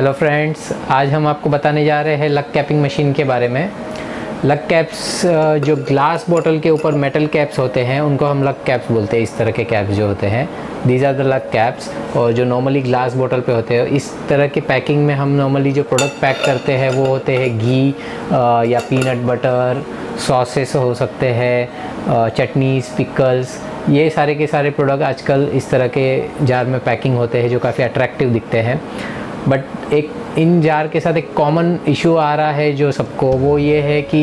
Hello friends, आज हम आपको बताने जा रहे हैं लक कैपिंग मशीन के बारे में। लक कैप्स जो ग्लास बोतल के ऊपर मेटल कैप्स होते हैं उनको हम लक कैप्स बोलते हैं। इस तरह के कैप्स जो होते हैं these are the lug caps. और जो नॉर्मली ग्लास बोतल पे होते हैं, इस तरह की पैकिंग में हम नॉर्मली जो प्रोडक्ट पैक करते हैं वो होते हैं घी या पीनट बटर, सॉसेस हो सकते हैं, चटनीज़, पिकल्स। ये सारे के सारे प्रोडक्ट आजकल इस तरह के जार में पैकिंग होते हैं जो काफ़ी अट्रैक्टिव दिखते हैं। बट एक इन जार के साथ एक कॉमन इशू आ रहा है जो सबको, वो ये है कि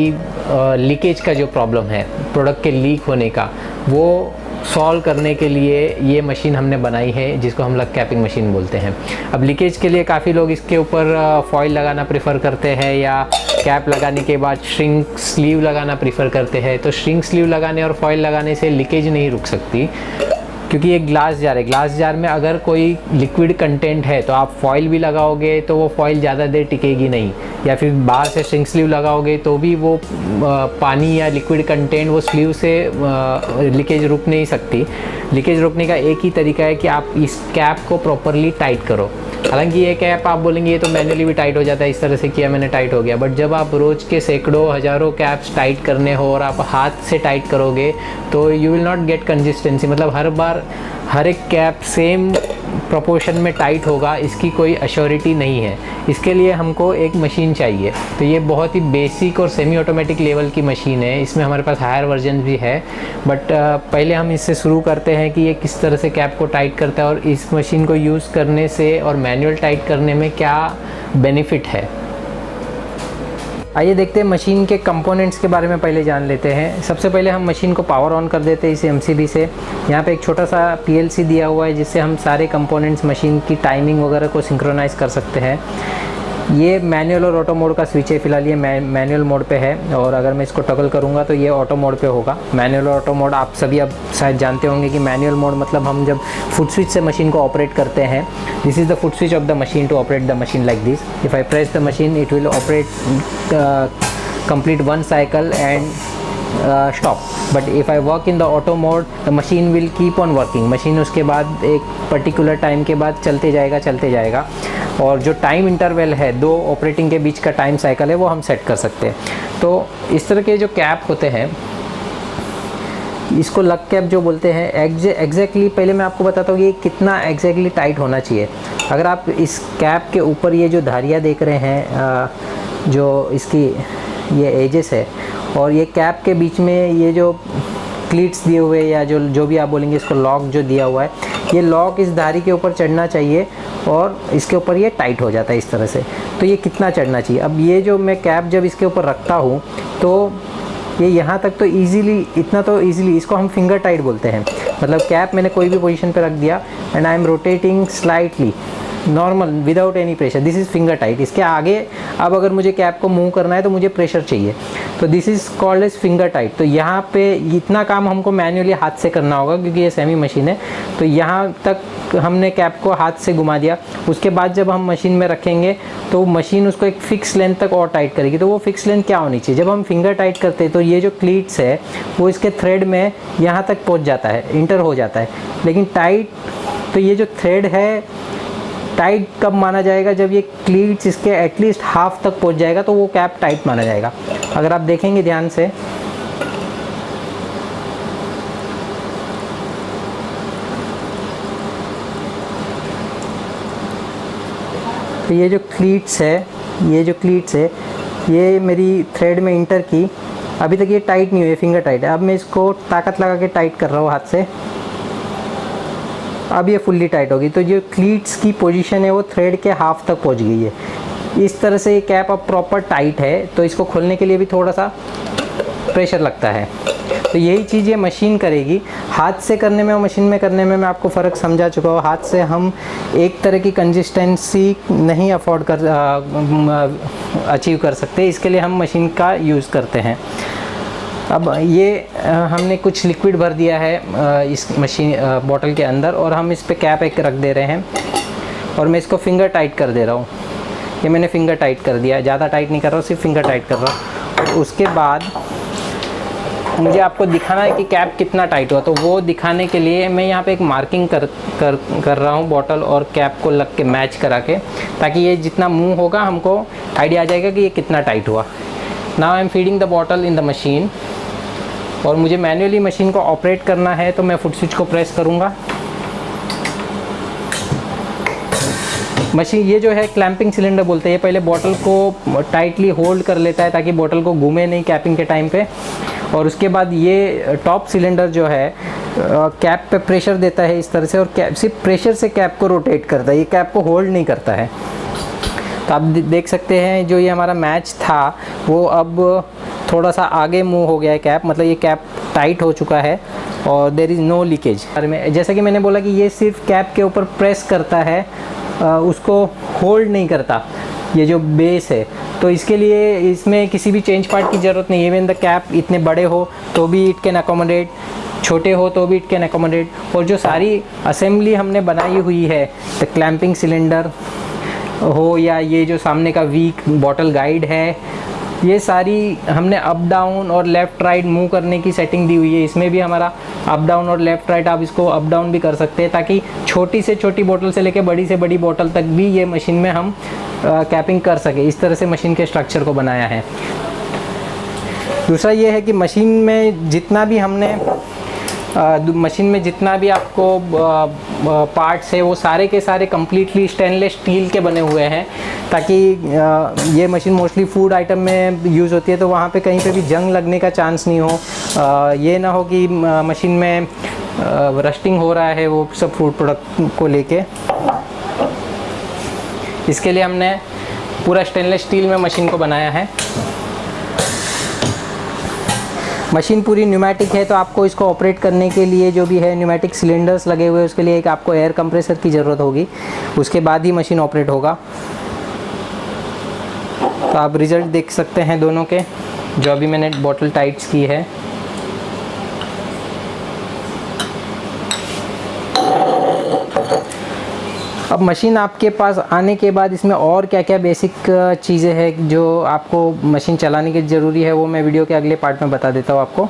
लीकेज का जो प्रॉब्लम है, प्रोडक्ट के लीक होने का, वो सॉल्व करने के लिए ये मशीन हमने बनाई है जिसको हम लक कैपिंग मशीन बोलते हैं। अब लीकेज के लिए काफ़ी लोग इसके ऊपर फॉइल लगाना प्रेफर करते हैं या कैप लगाने के बाद श्रिंक स्लीव लगाना प्रेफर करते हैं। तो श्रिंक स्लीव लगाने और फॉइल लगाने से लीकेज नहीं रुक सकती, क्योंकि ये ग्लास जार है। ग्लास जार में अगर कोई लिक्विड कंटेंट है तो आप फॉइल भी लगाओगे तो वो फॉइल ज़्यादा देर टिकेगी नहीं, या फिर बाहर से श्रिंक स्लीव लगाओगे तो भी वो पानी या लिक्विड कंटेंट वो स्लीव से लीकेज रुक नहीं सकती। लीकेज रोकने का एक ही तरीका है कि आप इस कैप को प्रॉपरली टाइट करो। हालांकि ये कैप आप बोलेंगे ये तो मैन्युअली भी टाइट हो जाता है, इस तरह से किया मैंने टाइट हो गया। बट जब आप रोज़ के सैकड़ों हज़ारों कैप्स टाइट करने हो और आप हाथ से टाइट करोगे तो you will not gate consistency. मतलब हर बार हर एक कैप सेम प्रोपोर्शन में टाइट होगा, इसकी कोई अश्योरिटी नहीं है। इसके लिए हमको एक मशीन चाहिए। तो ये बहुत ही बेसिक और सेमी ऑटोमेटिक लेवल की मशीन है। इसमें हमारे पास हायर वर्जन भी है, बट पहले हम इससे शुरू करते हैं कि ये किस तरह से कैप को टाइट करता है और इस मशीन को यूज़ करने से और मैनुअल टाइट करने में क्या बेनिफिट है। आइए देखते हैं मशीन के कंपोनेंट्स के बारे में पहले जान लेते हैं। सबसे पहले हम मशीन को पावर ऑन कर देते हैं इस एमसीबी से। यहाँ पे एक छोटा सा पीएलसी दिया हुआ है जिससे हम सारे कंपोनेंट्स मशीन की टाइमिंग वगैरह को सिंक्रोनाइज़ कर सकते हैं। ये मैनुअल और ऑटो मोड का स्विच है। फिलहाल ये मैनुअल मोड पे है, और अगर मैं इसको टॉगल करूँगा तो ये ऑटो मोड पे होगा। मैनुअल और ऑटो मोड आप सभी अब शायद जानते होंगे कि मैनुअल मोड मतलब हम जब फुट स्विच से मशीन को ऑपरेट करते हैं, this is the foot switch of the machine to operate the machine like this. If I press the machine it will operate complete one cycle and stop. But if I work in the auto mode, the machine will keep on working. Machine उसके बाद एक particular time के बाद चलते जाएगा। और जो time interval है, दो ऑपरेटिंग के बीच का टाइम साइकिल है, वो हम सेट कर सकते हैं। तो इस तरह के जो कैप होते हैं इसको लक कैप जो बोलते हैं। एग्जैक्टली पहले मैं आपको बताता हूँ कि कितना एग्जैक्टली टाइट होना चाहिए। अगर आप इस कैप के ऊपर ये जो धारियाँ देख रहे हैं, जो इसकी ये एजेस है, और ये कैप के बीच में ये जो क्लीट्स दिए हुए या जो भी आप बोलेंगे इसको लॉक जो दिया हुआ है, ये लॉक इस धारी के ऊपर चढ़ना चाहिए और इसके ऊपर ये टाइट हो जाता है इस तरह से। तो ये कितना चढ़ना चाहिए। अब ये जो मैं कैप जब इसके ऊपर रखता हूँ तो ये यहाँ तक तो ईज़िली, इतना तो ईज़िली, इसको हम फिंगर टाइट बोलते हैं। मतलब कैप मैंने कोई भी पोजीशन पे रख दिया and I am rotating slightly normal without any pressure, this is finger tight. इसके आगे अब अगर मुझे कैप को मूव करना है तो मुझे प्रेशर चाहिए, तो this is called as finger tight. तो यहाँ पे इतना काम हमको मैन्युअली हाथ से करना होगा क्योंकि ये सेमी मशीन है। तो यहाँ तक हमने कैप को हाथ से घुमा दिया। उसके बाद जब हम मशीन में रखेंगे तो मशीन उसको एक फ़िक्स लेंथ तक और टाइट करेगी। तो वो फिक्स लेंथ क्या होनी चाहिए। जब हम फिंगर टाइट करते हैं तो ये जो क्लीट्स है वो इसके थ्रेड में यहाँ तक पहुँच जाता है, इंटर हो जाता है। लेकिन टाइट, तो ये जो थ्रेड है टाइट कब माना जाएगा, जब ये क्लीट्स इसके एटलीस्ट हाफ तक पहुंच जाएगा तो वो कैप टाइट माना जाएगा। अगर आप देखेंगे ध्यान से तो ये जो क्लीट्स है ये मेरी थ्रेड में इंटर की, अभी तक ये टाइट नहीं हुई, फिंगर टाइट है। अब मैं इसको ताकत लगा के टाइट कर रहा हूँ हाथ से, अब ये फुल्ली टाइट होगी। तो जो क्लीट्स की पोजीशन है वो थ्रेड के हाफ तक पहुंच गई है। इस तरह से ये कैप अब प्रॉपर टाइट है। तो इसको खोलने के लिए भी थोड़ा सा प्रेशर लगता है। तो यही चीज़ ये मशीन करेगी। हाथ से करने में और मशीन में करने में मैं आपको फ़र्क समझा चुका हूँ। हाथ से हम एक तरह की कंसिस्टेंसी नहीं अचीव कर सकते, इसके लिए हम मशीन का यूज़ करते हैं। अब ये हमने कुछ लिक्विड भर दिया है इस मशीन बॉटल के अंदर, और हम इस पे कैप एक रख दे रहे हैं और मैं इसको फिंगर टाइट कर दे रहा हूँ। ये मैंने फिंगर टाइट कर दिया, ज़्यादा टाइट नहीं कर रहा हूँ, सिर्फ फिंगर टाइट कर रहा हूँ। उसके बाद मुझे आपको दिखाना है कि कैप कितना टाइट हुआ, तो वो दिखाने के लिए मैं यहाँ पे एक मार्किंग कर रहा हूँ बॉटल और कैप को लग के मैच करा के, ताकि ये जितना मूव होगा हमको आइडिया आ जाएगा कि ये कितना टाइट हुआ। Now I am feeding the bottle in the machine, और मुझे मैन्युअली मशीन को ऑपरेट करना है, तो मैं फुट स्विच को प्रेस करूँगा। मशीन ये जो है क्लैंपिंग सिलेंडर बोलते हैं, ये पहले बॉटल को टाइटली होल्ड कर लेता है ताकि बॉटल को घूमे नहीं कैपिंग के टाइम पे, और उसके बाद ये टॉप सिलेंडर जो है कैप पे प्रेशर देता है इस तरह से, और कैप सिर्फ प्रेशर से कैप को रोटेट करता है, ये कैप को होल्ड नहीं करता है। तो आप देख सकते हैं जो ये हमारा मैच था वो अब थोड़ा सा आगे मूव हो गया है कैप, मतलब ये कैप टाइट हो चुका है और देयर इज़ नो लीकेज। जैसा कि मैंने बोला कि ये सिर्फ कैप के ऊपर प्रेस करता है, उसको होल्ड नहीं करता ये जो बेस है, तो इसके लिए इसमें किसी भी चेंज पार्ट की ज़रूरत नहीं है। इवन द कैप इतने बड़े हो तो भी इट कैन अकोमोडेट, छोटे हो तो भी इट कैन अकोमोडेट। और जो सारी असेंबली हमने बनाई हुई है, द क्लैंपिंग सिलेंडर हो या ये जो सामने का वीक बॉटल गाइड है, ये सारी हमने अप डाउन और लेफ़्ट राइट मूव करने की सेटिंग दी हुई है। इसमें भी हमारा अप डाउन और लेफ़्ट राइट, आप इसको अप डाउन भी कर सकते हैं, ताकि छोटी से छोटी बोतल से लेकर बड़ी से बड़ी बोतल तक भी ये मशीन में हम कैपिंग कर सके। इस तरह से मशीन के स्ट्रक्चर को बनाया है। दूसरा ये है कि मशीन में जितना भी हमने मशीन में जितना भी आपको पार्ट्स है वो सारे के सारे कम्प्लीटली स्टेनलेस स्टील के बने हुए हैं, ताकि ये मशीन मोस्टली फूड आइटम में यूज़ होती है, तो वहाँ पे कहीं पे भी जंग लगने का चांस नहीं हो। ये ना हो कि मशीन में रस्टिंग हो रहा है वो सब फूड प्रोडक्ट को लेके। इसके लिए हमने पूरा स्टेनलेस स्टील में मशीन को बनाया है। मशीन पूरी न्यूमेटिक है, तो आपको इसको ऑपरेट करने के लिए जो भी है न्यूमेटिक सिलेंडर्स लगे हुए हैं, उसके लिए एक आपको एयर कंप्रेसर की ज़रूरत होगी, उसके बाद ही मशीन ऑपरेट होगा। तो आप रिज़ल्ट देख सकते हैं दोनों के, जो अभी मैंने बॉटल टाइट्स की है। अब मशीन आपके पास आने के बाद इसमें और क्या क्या बेसिक चीज़ें हैं जो आपको मशीन चलाने की ज़रूरी है, वो मैं वीडियो के अगले पार्ट में बता देता हूँ आपको।